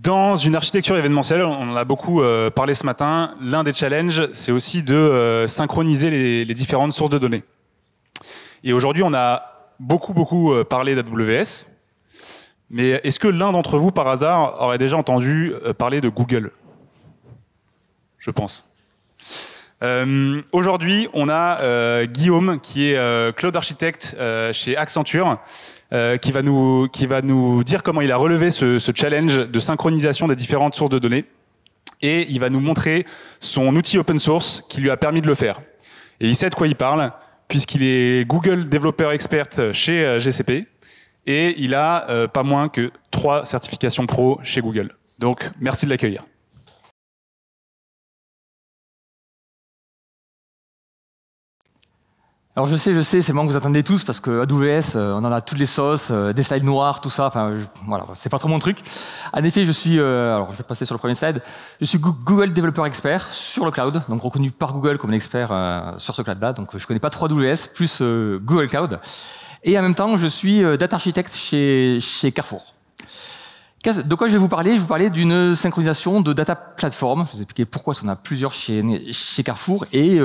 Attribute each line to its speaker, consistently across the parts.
Speaker 1: Dans une architecture événementielle, on en a beaucoup parlé ce matin, l'un des challenges, c'est aussi de synchroniser les différentes sources de données. Et aujourd'hui, on a beaucoup parlé d'AWS, mais est-ce que l'un d'entre vous, par hasard, aurait déjà entendu parler de Google? Je pense. Aujourd'hui, on a Guillaume, qui est Cloud Architect chez Accenture, qui va nous dire comment il a relevé ce challenge de synchronisation des différentes sources de données. Et il va nous montrer son outil open source qui lui a permis de le faire. Et il sait de quoi il parle, puisqu'il est Google Developer Expert chez GCP. Et il a pas moins que 3 certifications pro chez Google. Donc, merci de l'accueillir.
Speaker 2: Alors je sais, c'est moi que vous attendez tous parce que AWS, on en a toutes les sauces, des slides noirs, tout ça. Enfin, voilà, c'est pas trop mon truc. En effet, je suis, alors je vais passer sur le premier slide. Je suis Google Developer Expert sur le cloud, donc reconnu par Google comme un expert sur ce cloud-là. Donc je connais pas trop AWS plus Google Cloud. Et en même temps, je suis data architect chez Carrefour. De quoi je vais vous parler? Je vais vous parler d'une synchronisation de data platform. Je vais vous expliquer pourquoi on a plusieurs chez Carrefour et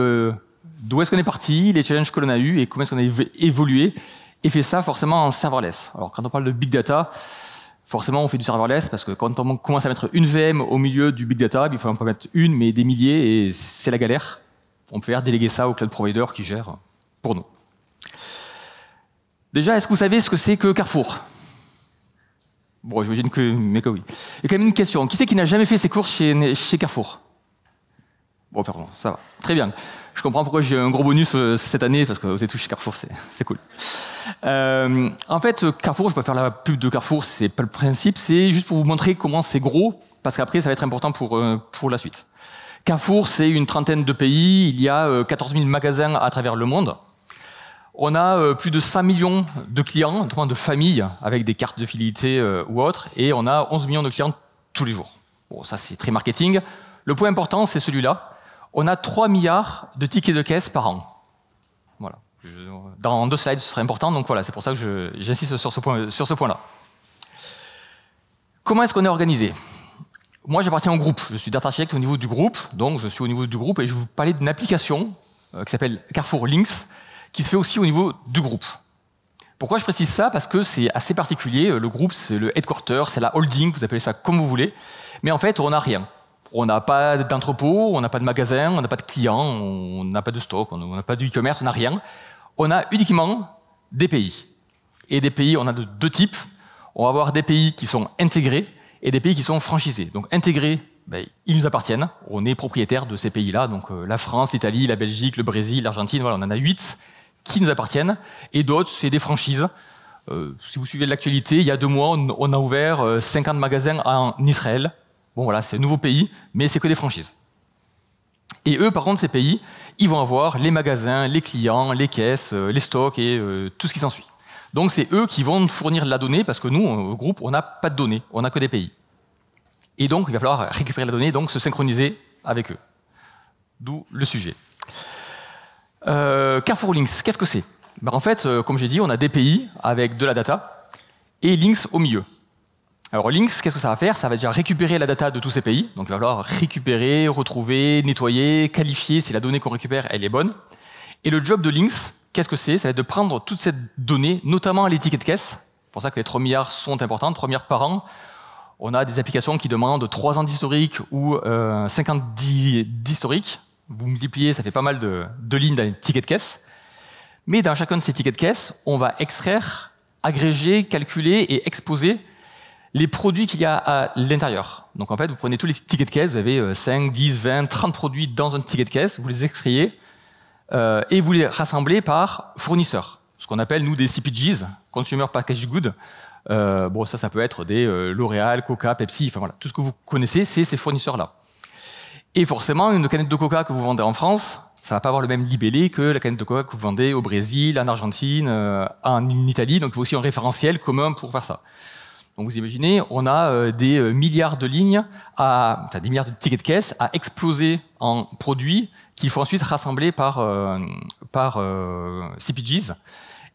Speaker 2: d'où est-ce qu'on est parti, les challenges que l'on a eu et comment est-ce qu'on a évolué et fait ça forcément en serverless. Alors quand on parle de big data, forcément on fait du serverless parce que quand on commence à mettre une VM au milieu du big data, il faut en pas mettre une mais des milliers et c'est la galère. On peut faire déléguer ça au cloud provider qui gère pour nous. Déjà, est-ce que vous savez ce que c'est que Carrefour? Bon, j'imagine que, mais que oui. Il y a quand même une question. Qui c'est qui n'a jamais fait ses courses chez Carrefour? Bon, pardon, ça va. Très bien. Je comprends pourquoi j'ai un gros bonus cette année, parce que vous êtes tous chez Carrefour, c'est cool. En fait, Carrefour, je peux faire la pub de Carrefour, c'est pas le principe, c'est juste pour vous montrer comment c'est gros, parce qu'après, ça va être important pour la suite. Carrefour, c'est une trentaine de pays, il y a 14 000 magasins à travers le monde. On a plus de 5 millions de clients, notamment de familles, avec des cartes de fidélité ou autres, et on a 11 millions de clients tous les jours. Bon, ça, c'est très marketing. Le point important, c'est celui-là. On a 3 milliards de tickets de caisse par an. Voilà. Dans 2 slides, ce serait important, donc voilà, c'est pour ça que j'insiste sur ce point-là. Comment est-ce qu'on est organisé? Moi, j'appartiens au groupe. Je suis data architect au niveau du groupe, donc je suis au niveau du groupe, et je vais vous parler d'une application qui s'appelle Carrefour Links, qui se fait aussi au niveau du groupe. Pourquoi je précise ça? Parce que c'est assez particulier. Le groupe, c'est le headquarter, c'est la holding, vous appelez ça comme vous voulez. Mais en fait, on n'a rien. On n'a pas d'entrepôt, on n'a pas de magasin, on n'a pas de clients, on n'a pas de stock, on n'a pas de e-commerce, on n'a rien. On a uniquement des pays. Et des pays, on a de 2 types. On va avoir des pays qui sont intégrés et des pays qui sont franchisés. Donc intégrés, ben, ils nous appartiennent. On est propriétaire de ces pays-là. Donc la France, l'Italie, la Belgique, le Brésil, l'Argentine, voilà, on en a 8 qui nous appartiennent. Et d'autres, c'est des franchises. Si vous suivez l'actualité, il y a 2 mois, on a ouvert 50 magasins en Israël. Bon voilà, c'est un nouveau pays, mais c'est que des franchises. Et eux, par contre, ces pays, ils vont avoir les magasins, les clients, les caisses, les stocks et tout ce qui s'ensuit. Donc c'est eux qui vont fournir la donnée, parce que nous, au groupe, on n'a pas de données, on n'a que des pays. Et donc, il va falloir récupérer la donnée, donc se synchroniser avec eux. D'où le sujet. Carrefour Links, qu'est-ce que c'est? Ben, en fait, comme j'ai dit, on a des pays avec de la data et Links au milieu. Alors Links, qu'est-ce que ça va faire? Ça va déjà récupérer la data de tous ces pays. Donc il va falloir récupérer, retrouver, nettoyer, qualifier si la donnée qu'on récupère, elle est bonne. Et le job de Links, qu'est-ce que c'est? Ça va être de prendre toute cette donnée, notamment les tickets de caisse. C'est pour ça que les 3 milliards sont importants, 3 milliards par an. On a des applications qui demandent 3 ans d'historique ou 50 d'historique. Vous multipliez, ça fait pas mal de lignes dans les tickets de caisse. Mais dans chacun de ces tickets de caisse, on va extraire, agréger, calculer et exposer les produits qu'il y a à l'intérieur. Donc en fait, vous prenez tous les tickets de caisse, vous avez 5, 10, 20, 30 produits dans un ticket de caisse, vous les extrayez et vous les rassemblez par fournisseur. Ce qu'on appelle, nous, des CPGs, Consumer Packaged Goods. Bon, ça peut être des L'Oréal, Coca, Pepsi, enfin voilà, tout ce que vous connaissez, c'est ces fournisseurs-là. Et forcément, une canette de Coca que vous vendez en France, ça va pas avoir le même libellé que la canette de Coca que vous vendez au Brésil, en Argentine, en Italie. Donc il faut aussi un référentiel commun pour faire ça. Donc vous imaginez, on a des milliards de lignes, enfin des milliards de tickets de caisse à exploser en produits qu'il faut ensuite rassembler par CPGs.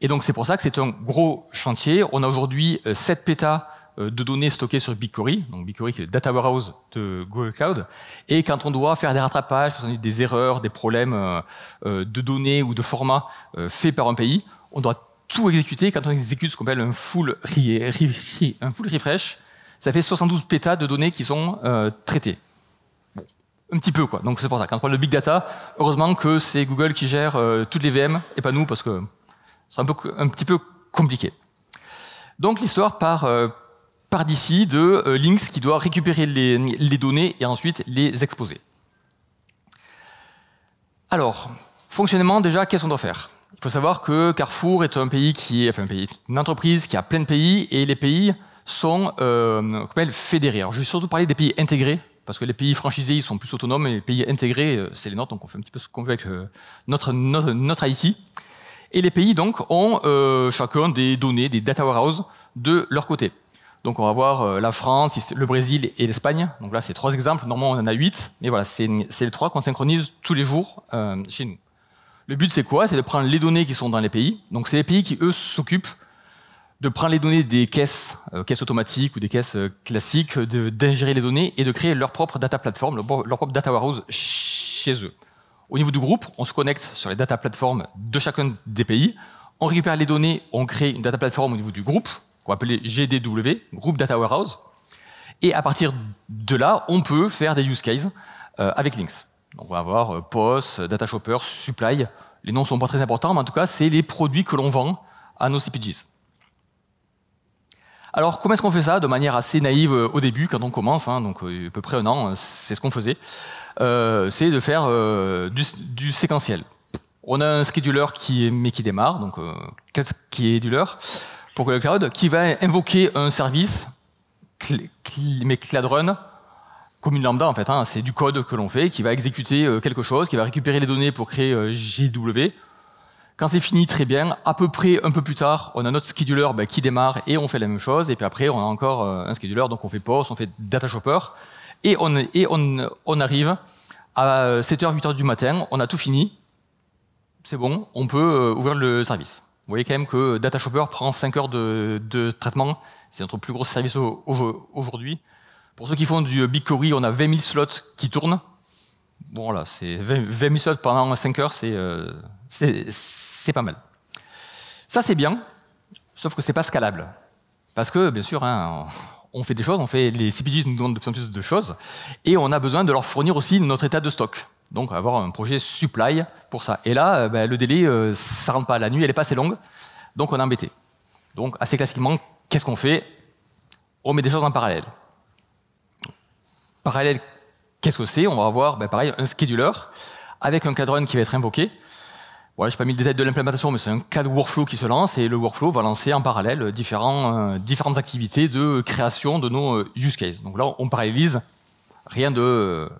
Speaker 2: Et donc c'est pour ça que c'est un gros chantier. On a aujourd'hui 7 pétas de données stockées sur BigQuery, donc BigQuery qui est le data warehouse de Google Cloud, et quand on doit faire des rattrapages, des erreurs, des problèmes de données ou de format faits par un pays, on doit tout exécuter. Quand on exécute ce qu'on appelle un full refresh, ça fait 72 pétas de données qui sont traitées. Bon, un petit peu, quoi. Donc c'est pour ça. Quand on parle de big data, heureusement que c'est Google qui gère toutes les VM et pas nous, parce que c'est un petit peu compliqué. Donc l'histoire part d'ici de Lynx qui doit récupérer les données et ensuite les exposer. Alors, fonctionnement déjà, qu'est-ce qu'on doit faire? Il faut savoir que Carrefour est un pays une entreprise qui a plein de pays, et les pays sont fédérés. Alors, je vais surtout parler des pays intégrés, parce que les pays franchisés ils sont plus autonomes, et les pays intégrés, c'est les nôtres, donc on fait un petit peu ce qu'on veut avec notre IC. Et les pays donc ont chacun des données, des data warehouses de leur côté. Donc on va voir la France, le Brésil et l'Espagne. Donc là c'est 3 exemples, normalement on en a 8, mais voilà, c'est les 3 qu'on synchronise tous les jours chez nous. Le but c'est quoi? C'est de prendre les données qui sont dans les pays. Donc c'est les pays qui eux s'occupent de prendre les données des caisses automatiques ou des caisses classiques, d'ingérer les données et de créer leur propre data platform, leur propre data warehouse chez eux. Au niveau du groupe, on se connecte sur les data platforms de chacun des pays, on récupère les données, on crée une data platform au niveau du groupe, qu'on va appeler GDW, Group Data Warehouse, et à partir de là, on peut faire des use cases avec Lynx. Donc on va avoir POS, Data Shopper, Supply, les noms ne sont pas très importants, mais en tout cas, c'est les produits que l'on vend à nos CPGs. Alors, comment est-ce qu'on fait ça? De manière assez naïve au début, quand on commence, donc à peu près 1 an, c'est ce qu'on faisait. C'est de faire du séquentiel. On a un scheduler qui démarre, donc scheduler pour Google Cloud, qui va invoquer un service, mais Cloud Run, comme une lambda en fait. C'est du code que l'on fait, qui va exécuter quelque chose, qui va récupérer les données pour créer GW. Quand c'est fini, très bien. À peu près un peu plus tard, on a notre scheduler qui démarre et on fait la même chose. Et puis après, on a encore un scheduler, donc on fait POS, on fait Data Shopper. Et on arrive à 7h, 8h du matin, on a tout fini. C'est bon, on peut ouvrir le service. Vous voyez quand même que Data Shopper prend 5 heures de traitement. C'est notre plus gros service aujourd'hui. Pour ceux qui font du BigQuery, on a 20 000 slots qui tournent. Bon, voilà, c'est 20 000 slots pendant 5 heures, c'est pas mal. Ça, c'est bien, sauf que c'est pas scalable. Parce que, bien sûr, on fait des choses, les CPGs nous demandent de plus en plus de choses, et on a besoin de leur fournir aussi notre état de stock. Donc, on va avoir un projet supply pour ça. Et là, le délai, ça rentre pas. La nuit, elle est pas assez longue, donc on est embêté. Donc, assez classiquement, qu'est-ce qu'on fait? On met des choses en parallèle. Parallèle, qu'est-ce que c'est? On va avoir, pareil, un scheduler avec un cloud run qui va être invoqué. Voilà, je n'ai pas mis le détail de l'implémentation, mais c'est un cloud workflow qui se lance, et le workflow va lancer en parallèle différentes activités de création de nos use cases. Donc là, on parallélise, rien de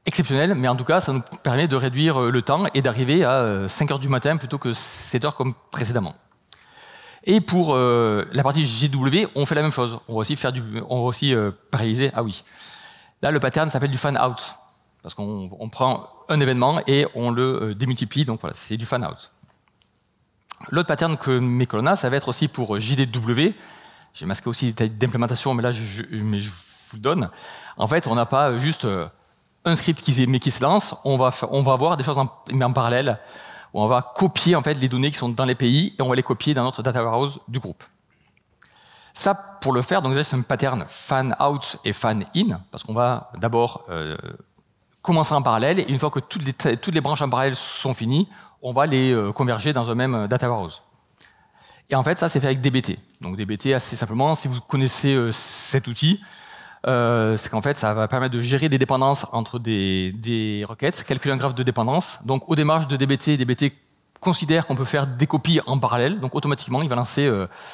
Speaker 2: exceptionnel, mais en tout cas, ça nous permet de réduire le temps et d'arriver à 5 heures du matin plutôt que 7 heures comme précédemment. Et pour la partie GW, on fait la même chose. On va aussi paralléliser. Ah oui. Là, le pattern s'appelle du fan out, parce qu'on prend un événement et on le démultiplie. Donc voilà, c'est du fan out. L'autre pattern que l'on a, ça va être aussi pour JDW. J'ai masqué aussi les détails d'implémentation, mais là, je vous le donne. En fait, on n'a pas juste un script qui se lance. On va avoir des choses en parallèle, où on va copier en fait les données qui sont dans les pays et on va les copier dans notre data warehouse du groupe. Ça, pour le faire, donc déjà c'est un pattern fan out et fan in, parce qu'on va d'abord commencer en parallèle, et une fois que toutes les branches en parallèle sont finies, on va les converger dans un même data warehouse. Et en fait, ça c'est fait avec DBT. Donc DBT, assez simplement, si vous connaissez cet outil, c'est qu'en fait, ça va permettre de gérer des dépendances entre des requêtes, calculer un graphe de dépendance. Donc, au démarrage de DBT, DBT considère qu'on peut faire des copies en parallèle. Donc, automatiquement, il va lancer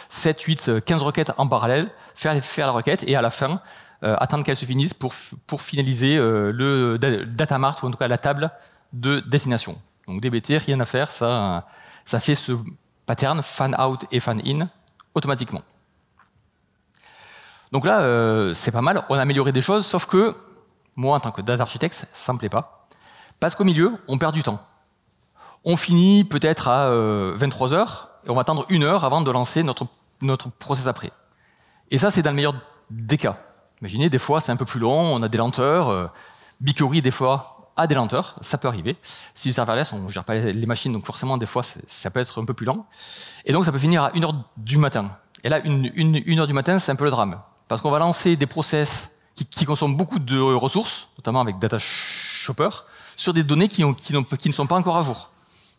Speaker 2: 7, 8, 15 requêtes en parallèle, faire la requête, et à la fin, attendre qu'elle se finisse pour finaliser le data mart, ou en tout cas la table de destination. Donc, DBT, rien à faire, ça fait ce pattern fan out et fan in automatiquement. Donc là, c'est pas mal, on a amélioré des choses, sauf que moi, en tant que data architecte, ça me plaît pas. Parce qu'au milieu, on perd du temps. On finit peut-être à 23 heures, et on va attendre 1 heure avant de lancer notre process après. Et ça, c'est dans le meilleur des cas. Imaginez, des fois, c'est un peu plus long, on a des lenteurs. BigQuery, des fois, a des lenteurs, ça peut arriver. Si du serverless, on ne gère pas les machines, donc forcément, des fois, ça peut être un peu plus lent. Et donc, ça peut finir à 1h du matin. Et là, 1h du matin, c'est un peu le drame. Parce qu'on va lancer des process qui consomment beaucoup de ressources, notamment avec Data Shopper, sur des données qui ne sont pas encore à jour.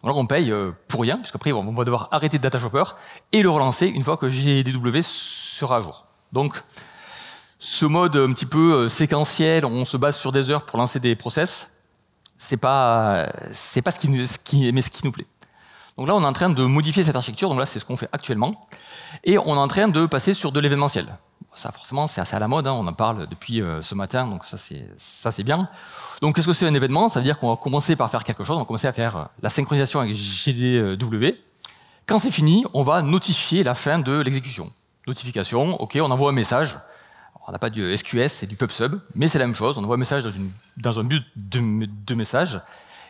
Speaker 2: Donc là, on paye pour rien, puisqu'après, on va devoir arrêter Data Shopper et le relancer une fois que GDW sera à jour. Donc, ce mode un petit peu séquentiel, on se base sur des heures pour lancer des process, c'est pas ce qui nous plaît. Donc là, on est en train de modifier cette architecture, donc là, c'est ce qu'on fait actuellement, et on est en train de passer sur de l'événementiel. Ça, forcément, c'est assez à la mode, hein, on en parle depuis ce matin, donc ça, c'est bien. Donc, qu'est-ce que c'est un événement? Ça veut dire qu'on va commencer par faire quelque chose, on va commencer à faire la synchronisation avec GDW. Quand c'est fini, on va notifier la fin de l'exécution. Notification, OK, on envoie un message. On n'a pas du SQS, c'est du PubSub, mais c'est la même chose. On envoie un message dans un bus de message,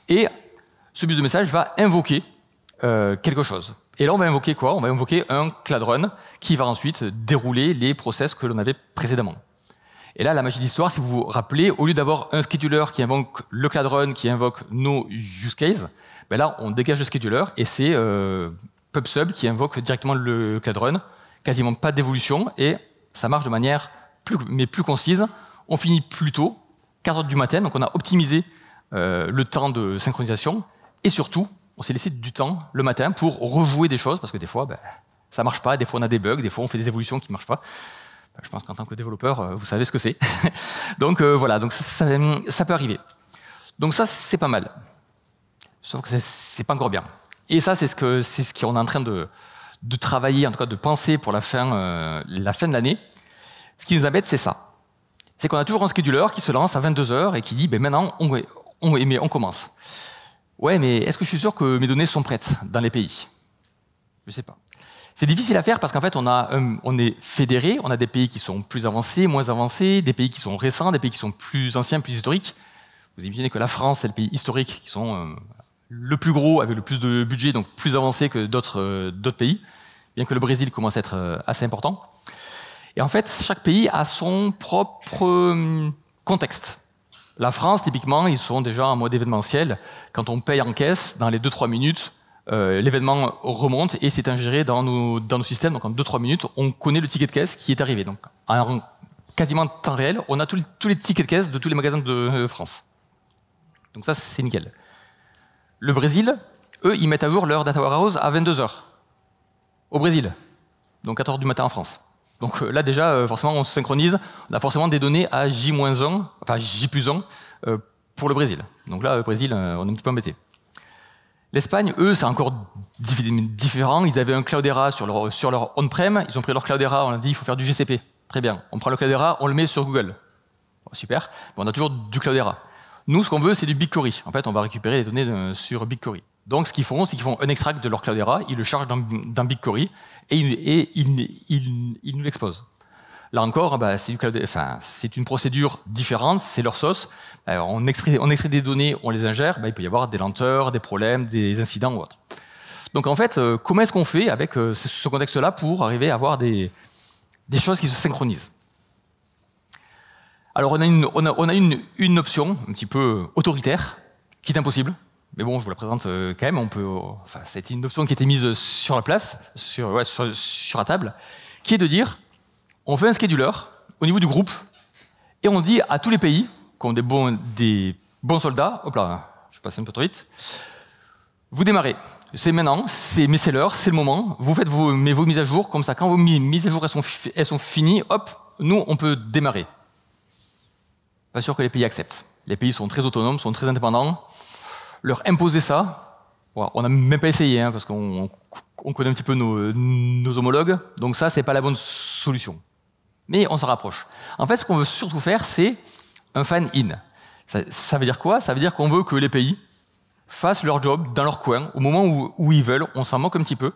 Speaker 2: et ce bus de message va invoquer quelque chose. Et là, on va invoquer quoi? On va invoquer un Cloud Run qui va ensuite dérouler les process que l'on avait précédemment. Et là, la magie d'histoire, si vous vous rappelez, au lieu d'avoir un scheduler qui invoque le Cloud Run, qui invoque nos use cases, ben là, on dégage le scheduler et c'est PubSub qui invoque directement le Cloud Run. Quasiment pas d'évolution et ça marche de manière plus concise. On finit plus tôt, 4h du matin, donc on a optimisé le temps de synchronisation et surtout, on s'est laissé du temps le matin pour rejouer des choses parce que des fois, ça marche pas, des fois on a des bugs, des fois on fait des évolutions qui ne marchent pas. Je pense qu'en tant que développeur, vous savez ce que c'est. Donc voilà, donc ça peut arriver. Donc ça, c'est pas mal. Sauf que c'est pas encore bien. Et ça, c'est ce qu'on est en train de travailler, en tout cas de penser pour la fin de l'année. Ce qui nous embête, c'est ça. C'est qu'on a toujours un scheduler qui se lance à 22h et qui dit maintenant, on commence. Ouais, mais est-ce que je suis sûr que mes données sont prêtes dans les pays? Je ne sais pas. C'est difficile à faire parce qu'en fait, on est fédéré, on a des pays qui sont plus avancés, moins avancés, des pays qui sont récents, des pays qui sont plus anciens, plus historiques. Vous imaginez que la France, c'est le pays historique qui sont le plus gros, avec le plus de budget, donc plus avancé que d'autres pays, bien que le Brésil commence à être assez important. Et en fait, chaque pays a son propre contexte. La France, typiquement, ils sont déjà en mode événementiel. Quand on paye en caisse, dans les 2-3 minutes, l'événement remonte et c'est ingéré dans nos systèmes. Donc en 2-3 minutes, on connaît le ticket de caisse qui est arrivé. Donc en quasiment temps réel, on a tous les tickets de caisse de tous les magasins de France. Donc ça, c'est nickel. Le Brésil, eux, ils mettent à jour leur data warehouse à 22h. Au Brésil. Donc 4h du matin en France. Donc là, déjà, forcément, on se synchronise. On a forcément des données à J-1, enfin J+1 pour le Brésil. Donc là, le Brésil, on est un petit peu embêté. L'Espagne, eux, c'est encore différent. Ils avaient un Cloudera sur leur on-prem. Ils ont pris leur Cloudera, on a dit il faut faire du GCP. Très bien. On prend le Cloudera, on le met sur Google. Bon, super. Mais on a toujours du Cloudera. Nous, ce qu'on veut, c'est du BigQuery. En fait, on va récupérer les données sur BigQuery. Donc, ce qu'ils font, c'est qu'ils font un extract de leur Cloudera, ils le chargent dans BigQuery et ils nous l'exposent. Là encore, c'est une procédure différente, c'est leur sauce. On extrait des données, on les ingère, il peut y avoir des lenteurs, des problèmes, des incidents ou autre. Donc en fait, comment est-ce qu'on fait avec ce contexte-là pour arriver à avoir des choses qui se synchronisent? Alors on a une option un petit peu autoritaire, qui est impossible. Mais bon, je vous la présente quand même. C'est une option qui a été mise sur la place, sur la table, qui est de dire, on fait un scheduler au niveau du groupe et on dit à tous les pays qui ont des bons soldats, hop là, je passe un peu trop vite, vous démarrez. C'est maintenant, mais c'est l'heure, c'est le moment. Vous faites vos mises à jour, comme ça, quand vos mises à jour elles sont finies, hop, nous on peut démarrer. Pas sûr que les pays acceptent. Les pays sont très autonomes, sont très indépendants. Leur imposer ça, on n'a même pas essayé, hein, parce qu'on connaît un petit peu nos homologues, donc ça, c'est pas la bonne solution. Mais on s'en rapproche. En fait, ce qu'on veut surtout faire, c'est un fan-in. Ça veut dire quoi? Ça veut dire qu'on veut que les pays fassent leur job dans leur coin, au moment où ils veulent, on s'en moque un petit peu,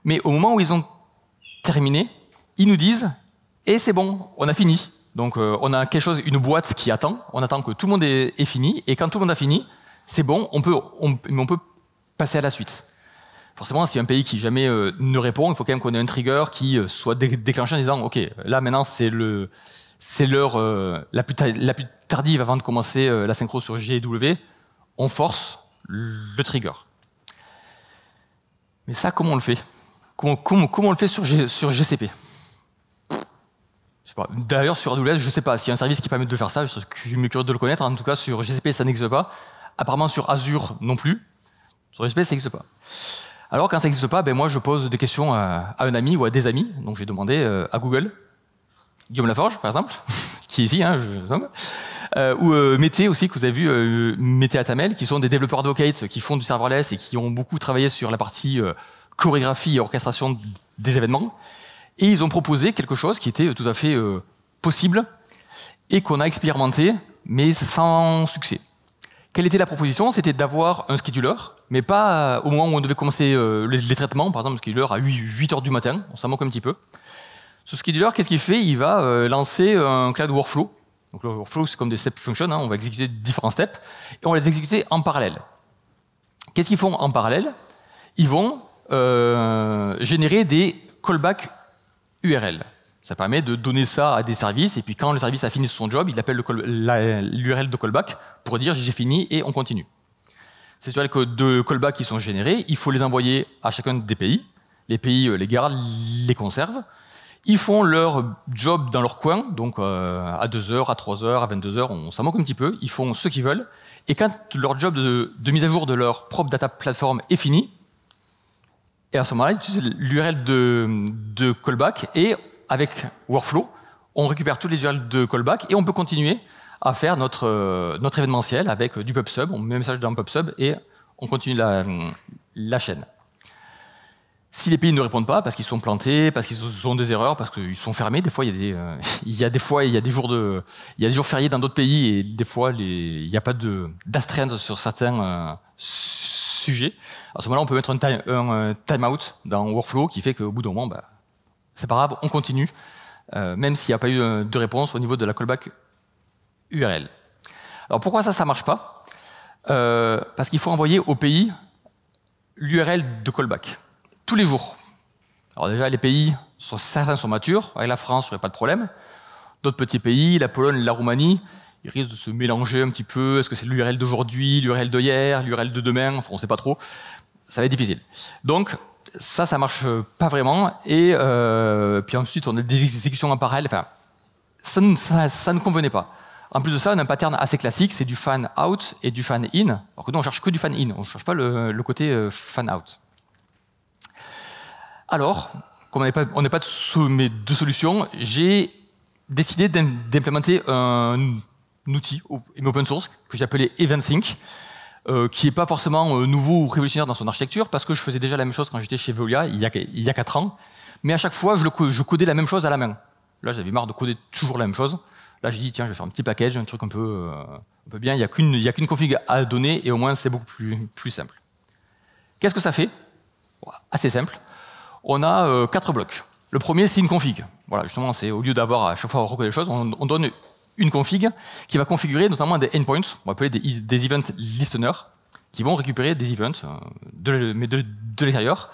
Speaker 2: mais au moment où ils ont terminé, ils nous disent « Et c'est bon, on a fini ». Donc on a quelque chose, une boîte qui attend, on attend que tout le monde est fini, et quand tout le monde a fini, c'est bon, on peut passer à la suite. Forcément, si un pays qui jamais ne répond, il faut quand même qu'on ait un trigger qui soit déclenché en disant OK, là maintenant c'est l'heure la plus tardive avant de commencer la synchro sur GW, on force le trigger. Mais ça, comment on le fait? Comment on le fait sur GCP? Je sais pas. D'ailleurs, sur AWS, je ne sais pas s'il y a un service qui permet de faire ça, je suis curieux de le connaître. En tout cas, sur GCP, ça n'existe pas. Apparemment, sur Azure non plus. Sur GCP, ça n'existe pas. Alors, quand ça n'existe pas, ben, moi, je pose des questions à un ami ou à des amis. Donc, j'ai demandé à Google, Guillaume Laforge, par exemple, qui est ici, hein, ou Mété aussi, que vous avez vu, Mété Atamel, qui sont des développeurs d'Ocate, qui font du serverless et qui ont beaucoup travaillé sur la partie chorégraphie et orchestration des événements. Et ils ont proposé quelque chose qui était tout à fait possible et qu'on a expérimenté, mais sans succès. Quelle était la proposition? C'était d'avoir un scheduler, mais pas au moment où on devait commencer les traitements, par exemple un scheduler à 8 heures du matin, on s'en moque un petit peu. Ce scheduler, qu'est-ce qu'il fait? Il va lancer un cloud workflow. Donc le workflow, c'est comme des step functions, hein, on va exécuter différents steps, et on va les exécuter en parallèle. Qu'est-ce qu'ils font en parallèle? Ils vont générer des callbacks URL. Ça permet de donner ça à des services, et puis quand le service a fini son job, il appelle l'URL de callback pour dire j'ai fini et on continue. Ces URL de callback qui sont générés, il faut les envoyer à chacun des pays. Les pays les gardent, les conservent. Ils font leur job dans leur coin, donc à 2h, à 3h, à 22h, on s'en moque un petit peu. Ils font ce qu'ils veulent. Et quand leur job de mise à jour de leur propre data platform est fini, et à ce moment-là, ils utilisent l'URL de callback et avec Workflow, on récupère toutes les URL de callback et on peut continuer à faire notre événementiel avec du PubSub. On met un message dans PubSub et on continue la chaîne. Si les pays ne répondent pas, parce qu'ils sont plantés, parce qu'ils ont des erreurs, parce qu'ils sont fermés, des fois il y a des jours fériés dans d'autres pays et des fois il n'y a pas d'astreinte sur certains sujets. À ce moment-là, on peut mettre un timeout dans Workflow qui fait qu'au bout d'un moment, bah, c'est pas grave, on continue, même s'il n'y a pas eu de réponse au niveau de la callback URL. Alors pourquoi ça marche pas? Parce qu'il faut envoyer au pays l'URL de callback. Tous les jours. Alors déjà, les pays, certains sont matures. Avec la France, il n'y aurait pas de problème. D'autres petits pays, la Pologne, la Roumanie, ils risquent de se mélanger un petit peu. Est-ce que c'est l'URL d'aujourd'hui, l'URL d'hier, l'URL de demain? Enfin, on ne sait pas trop. Ça va être difficile. Donc, ça marche pas vraiment. Et puis ensuite, on a des exécutions en parallèle. Enfin, ça ne convenait pas. En plus de ça, on a un pattern assez classique, c'est du fan out et du fan in. Alors que nous, on cherche que du fan in. On ne cherche pas le côté fan out. Alors, comme on n'est pas de solution, j'ai décidé d'implémenter un outil open source que j'ai appelé EventSync, qui n'est pas forcément nouveau ou révolutionnaire dans son architecture, parce que je faisais déjà la même chose quand j'étais chez Veolia, il y a 4 ans. Mais à chaque fois, je codais la même chose à la main. Là, j'avais marre de coder toujours la même chose. Là, j'ai dit, tiens, je vais faire un petit package, un truc un peu bien. Il n'y a qu'une config à donner, et au moins, c'est beaucoup plus simple. Qu'est-ce que ça fait? Assez simple. On a 4 blocs. Le premier, c'est une config. Voilà, justement, c'est au lieu d'avoir à chaque fois à recoder les choses, on donne une config qui va configurer notamment des endpoints, on va appeler des event listeners, qui vont récupérer des events mais de l'extérieur.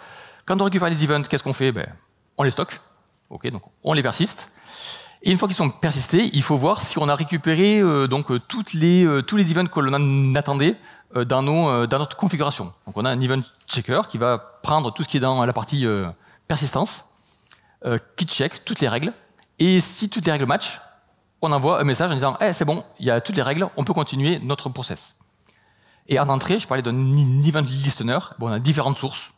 Speaker 2: Quand on récupère les events, qu'est-ce qu'on fait? On les stocke. Okay, donc on les persiste. Et une fois qu'ils sont persistés, il faut voir si on a récupéré tous les events que l'on attendait dans notre configuration. Donc on a un event checker qui va prendre tout ce qui est dans la partie persistance, qui check toutes les règles, et si toutes les règles matchent, on envoie un message en disant hey, c'est bon, il y a toutes les règles, on peut continuer notre process. Et en entrée, je parlais d'un event listener, on a différentes sources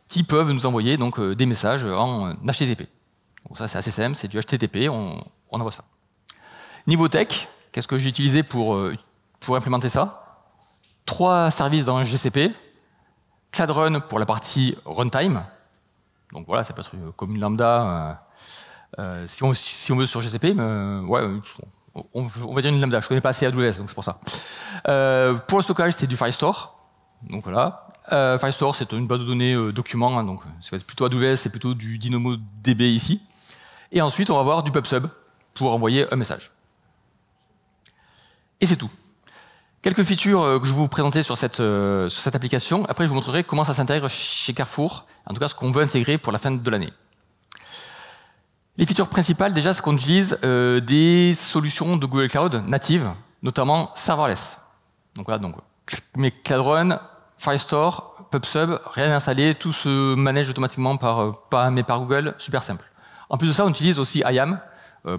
Speaker 2: qui peuvent nous envoyer donc, des messages en HTTP. Donc ça c'est assez simple, c'est du HTTP, on envoie ça. Niveau tech, qu'est-ce que j'ai utilisé pour implémenter ça? 3 services dans GCP, Cloud Run pour la partie runtime, donc voilà, ça peut être comme une lambda si on veut sur GCP, mais ouais, on va dire une lambda, je ne connais pas assez AWS, donc c'est pour ça. Pour le stockage, c'est du Firestore, donc voilà. Firestore, c'est une base de données documents, hein, donc c'est plutôt AWS, c'est plutôt du DynamoDB ici. Et ensuite, on va avoir du PubSub pour envoyer un message. Et c'est tout. Quelques features que je vais vous présenter sur cette application. Après, je vous montrerai comment ça s'intègre chez Carrefour, en tout cas ce qu'on veut intégrer pour la fin de l'année. Les features principales, déjà, c'est qu'on utilise des solutions de Google Cloud natives, notamment serverless. Donc voilà, mais Cloud Run, Firestore, PubSub, rien à installer, tout se manège automatiquement par Google, super simple. En plus de ça, on utilise aussi IAM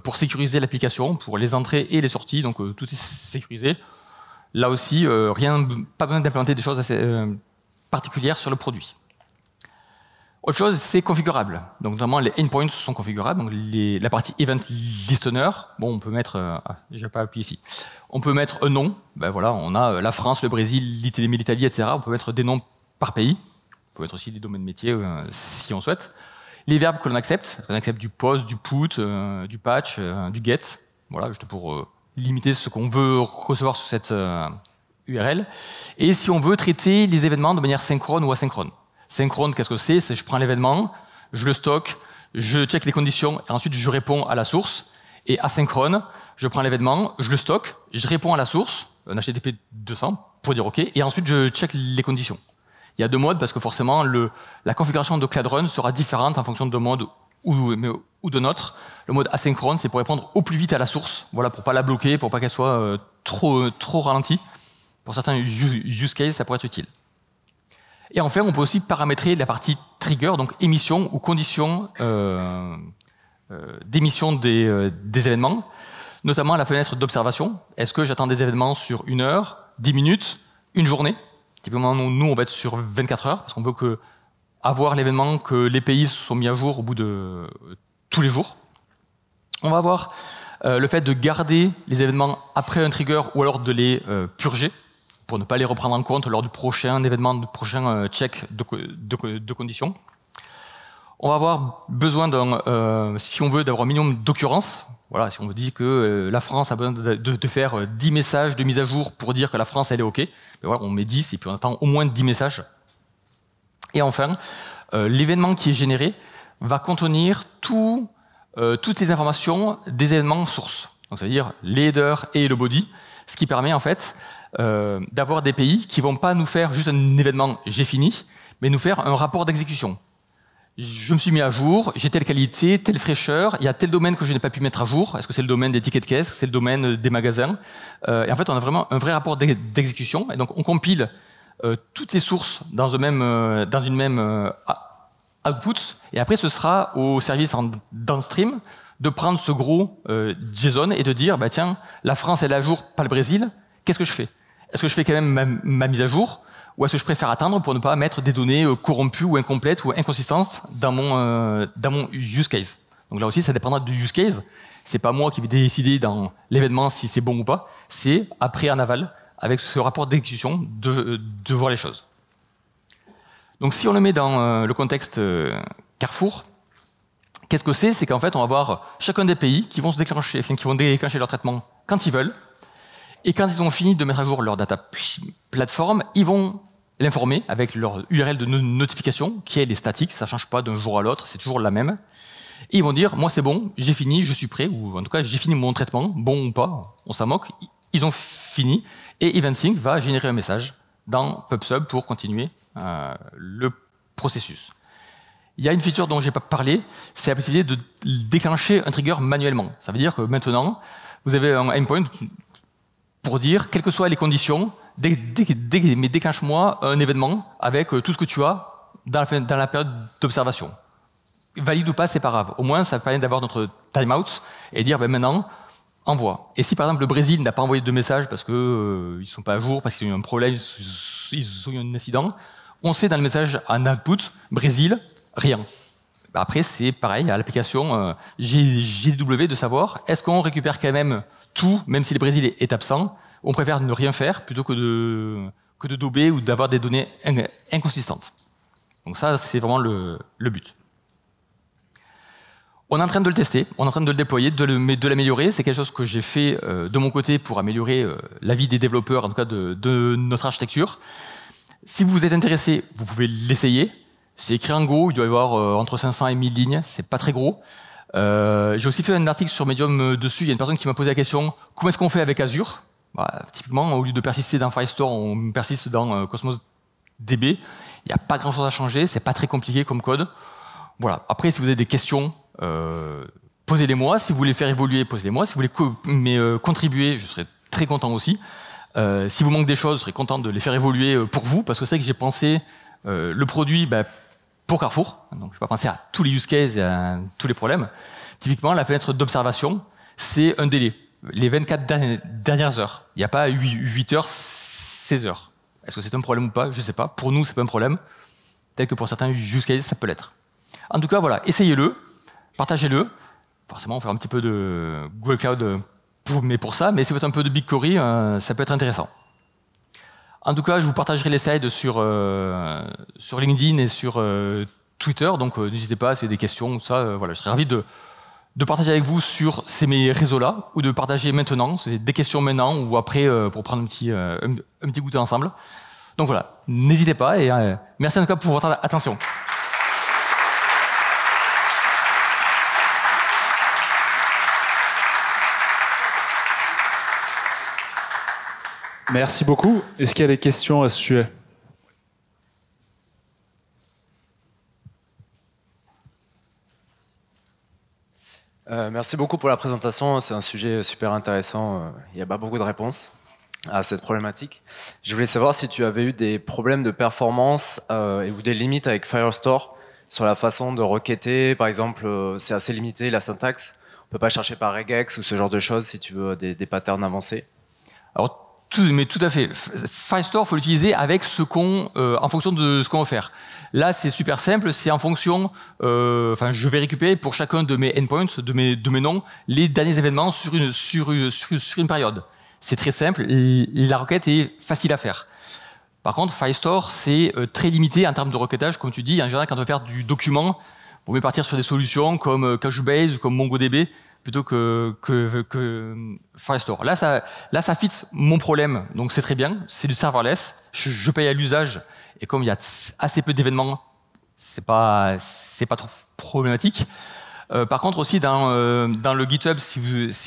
Speaker 2: pour sécuriser l'application, pour les entrées et les sorties, donc tout est sécurisé. Là aussi, pas besoin d'implémenter des choses assez particulières sur le produit. Autre chose, c'est configurable. Donc notamment les endpoints sont configurables. Donc la partie event listener, bon, on peut mettre, j'ai pas appuyé ici. On peut mettre un nom. Ben voilà, on a la France, le Brésil, l'Italie, etc. On peut mettre des noms par pays. On peut mettre aussi des domaines métiers si on souhaite. Les verbes que l'on accepte. On accepte du post, du put, du patch, du get. Voilà, juste pour limiter ce qu'on veut recevoir sur cette URL. Et si on veut traiter les événements de manière synchrone ou asynchrone. Synchrone, qu'est-ce que c'est? C'est je prends l'événement, je le stocke, je check les conditions et ensuite je réponds à la source. Et asynchrone, je prends l'événement, je le stocke, je réponds à la source, un HTTP 200 pour dire OK, et ensuite je check les conditions. Il y a deux modes parce que forcément la configuration de Cloud Run sera différente en fonction de mode ou de notre. Le mode asynchrone, c'est pour répondre au plus vite à la source, voilà, pour pas la bloquer, pour pas qu'elle soit trop ralentie. Pour certains use cases, ça pourrait être utile. Et enfin, on peut aussi paramétrer la partie trigger, donc émission ou condition d'émission des événements, notamment la fenêtre d'observation. Est-ce que j'attends des événements sur 1 heure, 10 minutes, une journée? Typiquement, nous, on va être sur 24 heures, parce qu'on veut avoir l'événement que les pays sont mis à jour au bout de tous les jours. On va avoir le fait de garder les événements après un trigger ou alors de les purger, pour ne pas les reprendre en compte lors du prochain événement, du prochain check de conditions. On va avoir besoin si on veut, d'avoir un minimum d'occurrences. Voilà, si on dit que la France a besoin de faire 10 messages de mise à jour pour dire que la France, elle est OK, ben voilà, on met 10 et puis on attend au moins 10 messages. Et enfin, l'événement qui est généré va contenir toutes les informations des événements sources. Donc, c'est-à-dire les headers et le body, ce qui permet en fait d'avoir des pays qui vont pas nous faire juste un événement « j'ai fini », mais nous faire un rapport d'exécution. Je me suis mis à jour, j'ai telle qualité, telle fraîcheur, il y a tel domaine que je n'ai pas pu mettre à jour. Est-ce que c'est le domaine des tickets de caisse, c'est le domaine des magasins? Et en fait, on a vraiment un vrai rapport d'exécution. Et donc, on compile toutes les sources dans une même output. Et après, ce sera au service en downstream de prendre ce gros JSON et de dire, bah tiens, la France elle est à jour, pas le Brésil. Qu'est-ce que je fais? Est-ce que je fais quand même ma mise à jour? Ou est-ce que je préfère attendre pour ne pas mettre des données corrompues ou incomplètes ou inconsistantes dans mon use case? Donc là aussi, ça dépendra du use case. C'est pas moi qui vais décider dans l'événement si c'est bon ou pas. C'est après en aval, avec ce rapport d'exécution, de voir les choses. Donc si on le met dans le contexte Carrefour, qu'est-ce que c'est? C'est qu'en fait, on va avoir chacun des pays qui vont déclencher leur traitement quand ils veulent. Et quand ils ont fini de mettre à jour leur data plateforme, ils vont l'informer avec leur URL de notification, qui est statique, ça ne change pas d'un jour à l'autre, c'est toujours la même. Et ils vont dire, moi c'est bon, j'ai fini, je suis prêt, ou en tout cas j'ai fini mon traitement, bon ou pas, on s'en moque, ils ont fini, et EventSync va générer un message dans PubSub pour continuer le processus. Il y a une feature dont je n'ai pas parlé, c'est la possibilité de déclencher un trigger manuellement. Ça veut dire que maintenant, vous avez un endpoint pour dire, quelles que soient les conditions, mais déclenche-moi un événement avec tout ce que tu as dans la période d'observation. Valide ou pas, c'est pas grave. Au moins, ça permet d'avoir notre timeout et dire, ben maintenant, envoie. Et si par exemple le Brésil n'a pas envoyé de message parce que ils sont pas à jour, parce qu'ils ont eu un problème, ils ont eu un incident, on sait dans le message en output, Brésil, rien. Après, c'est pareil à l'application JDW de savoir, est-ce qu'on récupère quand même tout, même si le Brésil est absent, on préfère ne rien faire plutôt que de dober ou d'avoir des données inconsistantes. Donc ça, c'est vraiment le but. On est en train de le tester, on est en train de le déployer, de l'améliorer. C'est quelque chose que j'ai fait de mon côté pour améliorer la vie des développeurs, en tout cas de notre architecture. Si vous êtes intéressé, vous pouvez l'essayer. C'est écrit en Go, il doit y avoir entre 500 et 1000 lignes, c'est pas très gros. J'ai aussi fait un article sur Medium dessus, il y a une personne qui m'a posé la question, comment est-ce qu'on fait avec Azure? Bah, typiquement, au lieu de persister dans Firestore, on persiste dans Cosmos DB. Il n'y a pas grand-chose à changer, c'est pas très compliqué comme code. Voilà. Après, si vous avez des questions, posez-les-moi. Si vous voulez faire évoluer, posez-les-moi. Si vous voulez contribuer, je serai très content aussi. Si vous manque des choses, je serai content de les faire évoluer pour vous, parce que c'est vrai que j'ai pensé le produit pour Carrefour. Donc, je vais pas penser à tous les use cases et à tous les problèmes. Typiquement, la fenêtre d'observation, c'est un délai. Les 24 dernières heures. Il n'y a pas 8 heures, 16 heures. Est-ce que c'est un problème ou pas? Je ne sais pas. Pour nous, c'est pas un problème. Peut-être que pour certains use cases, ça peut l'être. En tout cas, voilà, essayez-le, partagez-le. Forcément, on fait un petit peu de Google Cloud pour ça, mais si vous faites un peu de BigQuery, ça peut être intéressant. En tout cas, je vous partagerai les slides sur LinkedIn et sur Twitter, donc n'hésitez pas si vous avez des questions, ça, voilà, je serais ravi de partager avec vous sur ces réseaux-là, ou de partager maintenant, c'est des questions maintenant, ou après, pour prendre un petit goûter ensemble. Donc voilà, n'hésitez pas, et merci en tout cas pour votre attention.
Speaker 1: Merci beaucoup. Est-ce qu'il y a des questions à ce sujet?
Speaker 3: Merci beaucoup pour la présentation. C'est un sujet super intéressant. Il n'y a pas beaucoup de réponses à cette problématique. Je voulais savoir si tu avais eu des problèmes de performance ou des limites avec Firestore sur la façon de requêter. Par exemple, c'est assez limité la syntaxe. On ne peut pas chercher par regex ou ce genre de choses si tu veux des patterns avancés.
Speaker 2: Alors, mais tout à fait. Firestore, il faut l'utiliser avec en fonction de ce qu'on veut faire. Là, c'est super simple. C'est en fonction. Je vais récupérer pour chacun de mes endpoints, de mes noms, les derniers événements sur une période. C'est très simple. Et la requête est facile à faire. Par contre, Firestore, c'est très limité en termes de requêtage, comme tu dis. En général, quand on veut faire du document, vous pouvez partir sur des solutions comme Couchbase ou comme MongoDB, plutôt que Firestore. Là, ça fit mon problème, donc c'est très bien. C'est du serverless. Je paye à l'usage, et comme il y a assez peu d'événements, c'est pas trop problématique. Par contre, aussi dans le GitHub, si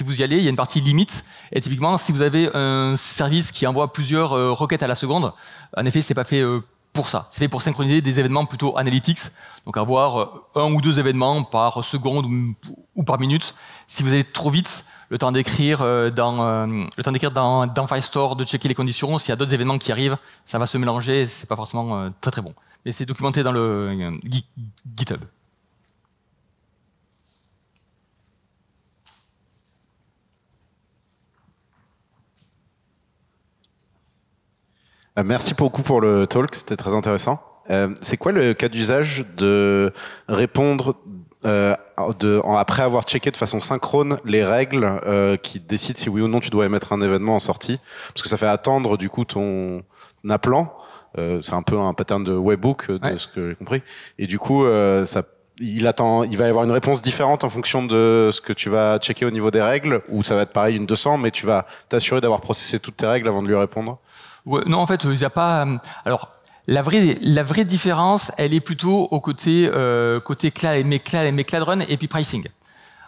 Speaker 2: vous y allez, il y a une partie limite. Et typiquement, si vous avez un service qui envoie plusieurs requêtes à la seconde, en effet, c'est pas fait pour ça. C'est fait pour synchroniser des événements plutôt analytics, donc avoir 1 ou 2 événements par seconde ou par minute. Si vous allez trop vite, le temps d'écrire dans Firestore, de checker les conditions, s'il y a d'autres événements qui arrivent, ça va se mélanger, c'est pas forcément très très bon. Mais c'est documenté dans le GitHub.
Speaker 4: Merci beaucoup pour le talk, c'était très intéressant. C'est quoi le cas d'usage de répondre après avoir checké de façon synchrone les règles qui décident si oui ou non tu dois émettre un événement en sortie? Parce que ça fait attendre du coup ton appelant. C'est un peu un pattern de webhook de ce que j'ai compris. Et du coup, il va y avoir une réponse différente en fonction de ce que tu vas checker au niveau des règles, ou ça va être pareil une 200, mais tu vas t'assurer d'avoir processé toutes tes règles avant de lui répondre?
Speaker 2: Ouais, non, en fait, il n'y a pas. Alors, la vraie différence, elle est plutôt au côté Cloud Run et puis pricing.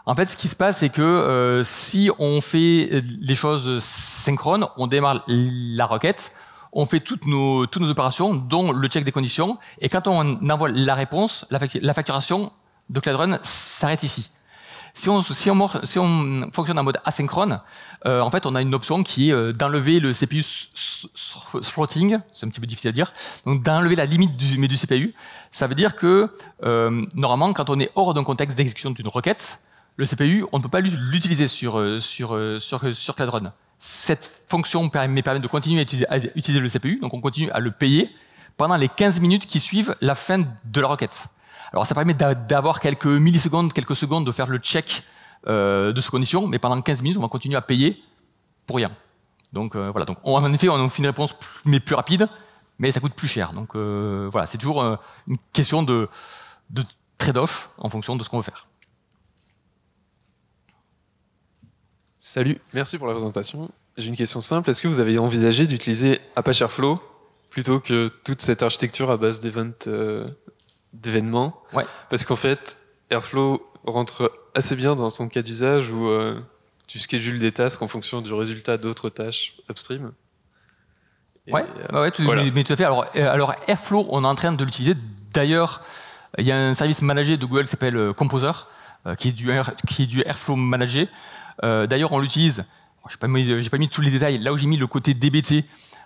Speaker 2: En fait, ce qui se passe, c'est que si on fait les choses synchrones, on démarre la requête, on fait toutes nos opérations, dont le check des conditions, et quand on envoie la réponse, la facturation de Cloud Run s'arrête ici. Si on fonctionne en mode asynchrone, en fait, on a une option qui est d'enlever le CPU throttling, c'est un petit peu difficile à dire, donc d'enlever la limite du CPU. Ça veut dire que, normalement, quand on est hors d'un contexte d'exécution d'une requête, le CPU, on ne peut pas l'utiliser sur Cloud Run. Cette fonction permet de continuer à utiliser le CPU, donc on continue à le payer pendant les 15 minutes qui suivent la fin de la requête. Alors ça permet d'avoir quelques millisecondes, quelques secondes de faire le check de ces conditions, mais pendant 15 minutes, on va continuer à payer pour rien. Donc voilà. Donc en effet, on fait une réponse plus rapide, mais ça coûte plus cher. Donc voilà, c'est toujours une question de trade-off en fonction de ce qu'on veut faire.
Speaker 5: Salut, merci pour la présentation. J'ai une question simple. Est-ce que vous avez envisagé d'utiliser Apache Airflow plutôt que toute cette architecture à base d'événements?
Speaker 2: Ouais.
Speaker 5: Parce qu'en fait, Airflow rentre assez bien dans ton cas d'usage où tu schedules des tasks en fonction du résultat d'autres tâches upstream. Et,
Speaker 2: Ouais,
Speaker 5: voilà.
Speaker 2: mais tout à fait. Alors Airflow, on est en train de l'utiliser. D'ailleurs, il y a un service managé de Google qui s'appelle Composer, qui est du Airflow managé. D'ailleurs, on l'utilise. J'ai pas mis tous les détails. Là où j'ai mis le côté DBT,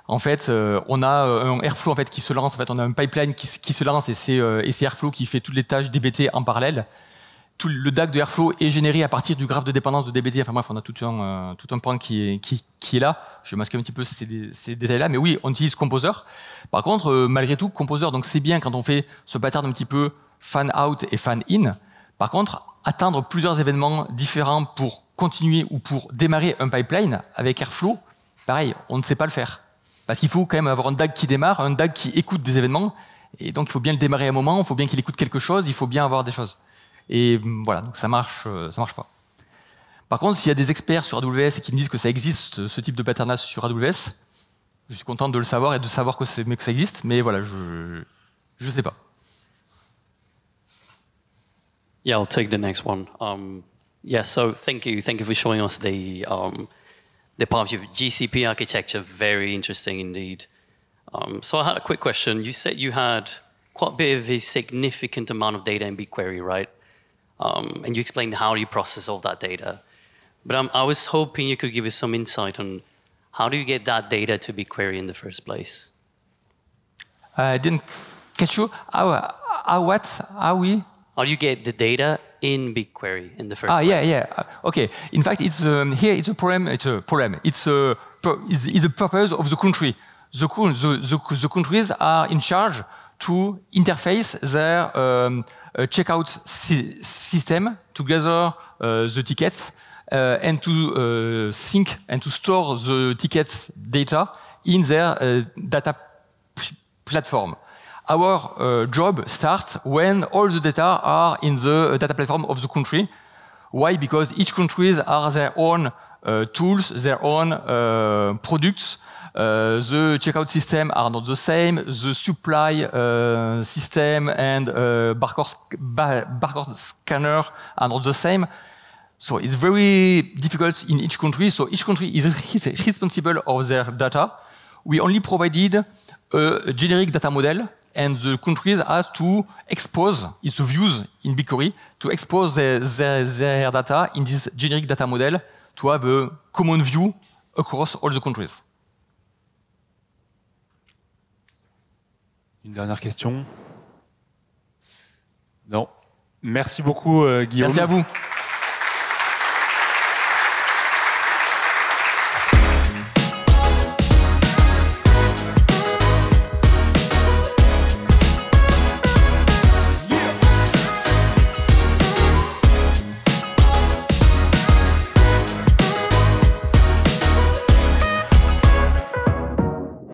Speaker 2: en fait, on a un Airflow en fait qui se lance. En fait, on a un pipeline qui se lance et c'est Airflow qui fait toutes les tâches DBT en parallèle. Tout le DAG de Airflow est généré à partir du graphe de dépendance de DBT. Enfin bref, on a tout un point qui est là. Je masque un petit peu ces détails-là, mais oui, on utilise Composer. Par contre, malgré tout, Composer, donc c'est bien quand on fait ce pattern un petit peu fan out et fan in. Par contre, attendre plusieurs événements différents pour continuer ou pour démarrer un pipeline avec Airflow, pareil, on ne sait pas le faire. Parce qu'il faut quand même avoir un DAG qui démarre, un DAG qui écoute des événements, et donc il faut bien le démarrer à un moment, il faut bien qu'il écoute quelque chose, il faut bien avoir des choses. Et voilà, donc ça marche pas. Par contre, s'il y a des experts sur AWS et qui me disent que ça existe, ce type de patternage sur AWS, je suis content de le savoir et de savoir que ça existe, mais voilà, je sais pas.
Speaker 6: Yeah, I'll take the next one. Yeah, so thank you for showing us the part of your GCP architecture. Very interesting indeed. So I had a quick question. You said you had quite a bit of a significant amount of data in BigQuery, right? And you explained how you process all that data. But I was hoping you could give us some insight on how do you get that data to BigQuery in the first place?
Speaker 2: I didn't catch you. How we?
Speaker 6: How do you get the data in BigQuery in the first place?
Speaker 2: Yeah. Okay. In fact, it's here. It's a problem. It's a the purpose of the country. The countries are in charge to interface their checkout system to gather the tickets and to sync and to store the tickets data in their data platform. Our job starts when all the data are in the data platform of the country. Why? Because each countries are their own tools, their own products. The checkout system are not the same. The supply system and barcode scanner are not the same. So it's very difficult in each country. So each country is responsible of their data. We only provided a generic data model, and the countries have to expose its views in BigQuery to expose their data in this generic data model to have a common view across all the countries.
Speaker 1: Une dernière question? Non. Merci beaucoup, Guillaume.
Speaker 2: Merci à vous.